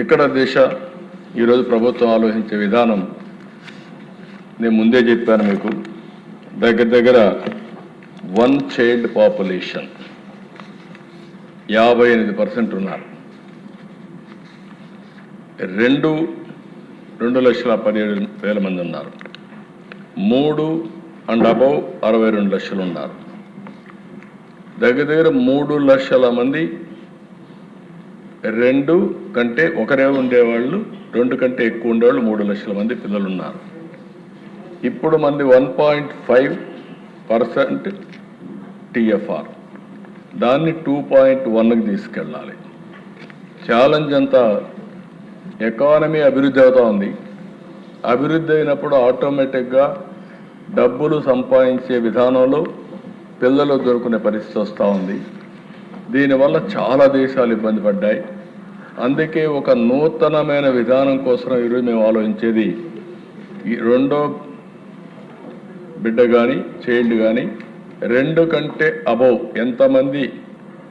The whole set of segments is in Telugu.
ఇక్కడ దిశ ఈరోజు ప్రభుత్వం ఆలోచించే విధానం నేను ముందే చెప్పాను మీకు. దగ్గర 1 చైల్డ్ పాపులేషన్ 58% ఉన్నారు. 2,17,000 మంది ఉన్నారు. 3 అండ్ అబౌవ్ 62 లక్షలు ఉన్నారు. దగ్గర 3 లక్షల మంది 2 కంటే ఒకరే ఉండేవాళ్ళు, 2 కంటే ఎక్కువ ఉండేవాళ్ళు 3 లక్షల మంది పిల్లలు ఉన్నారు. ఇప్పుడు మంది 1.5% TFR, దాన్ని 2.1కి తీసుకెళ్ళాలి. ఛాలెంజ్ అంతా ఎకానమీ అభివృద్ధి అవుతూ ఉంది. అభివృద్ధి అయినప్పుడు ఆటోమేటిక్గా డబ్బులు సంపాదించే విధానంలో పిల్లలు దొరుకునే పరిస్థితి వస్తూ ఉంది. దీనివల్ల చాలా దేశాలు ఇబ్బంది పడ్డాయి. అందుకే ఒక నూతనమైన విధానం కోసం ఈరోజు మేము ఆలోచించేది, ఈ రెండో బిడ్డ కానీ చైల్డ్ కానీ 2 కంటే అబౌవ్ ఎంతమంది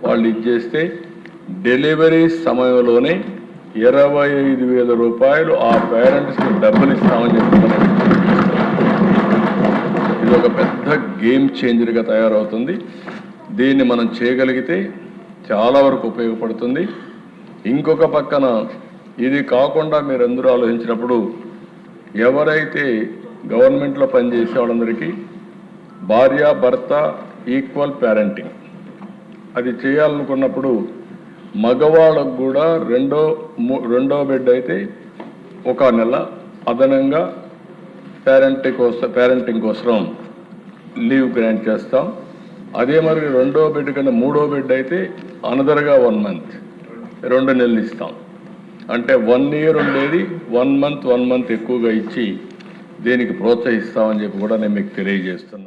వాళ్ళు ఇచ్చేస్తే డెలివరీ సమయంలోనే 25,000 రూపాయలు ఆ పేరెంట్స్కి డబ్బులు ఇస్తామని చెప్తున్నాం. ఇది ఒక పెద్ద గేమ్ చేంజర్గా తయారవుతుంది. దీన్ని మనం చేయగలిగితే చాలా వరకు ఉపయోగపడుతుంది. ఇంకొక పక్కన ఇది కాకుండా మీరందరూ ఆలోచించినప్పుడు ఎవరైతే గవర్నమెంట్లో పనిచేసే వాళ్ళందరికీ భార్య భర్త ఈక్వల్ పేరెంటింగ్ అది చేయాలనుకున్నప్పుడు మగవాళ్ళకు కూడా రెండో బిడ్డ అయితే 1 నెల అదనంగా పేరెంటింగ్ కోసం లీవ్ గ్రాంట్ చేస్తాం. అదే మరి 2వ బిడ్డ కన్నా 3వ బిడ్డ అయితే అనదర్గా 1 మంత్ 2 నెలలు ఇస్తాం. అంటే 1 ఇయర్ ఉండేది 1 మంత్ ఎక్కువగా ఇచ్చి దీనికి ప్రోత్సహిస్తామని చెప్పి కూడా నేను మీకు తెలియజేస్తున్నాను.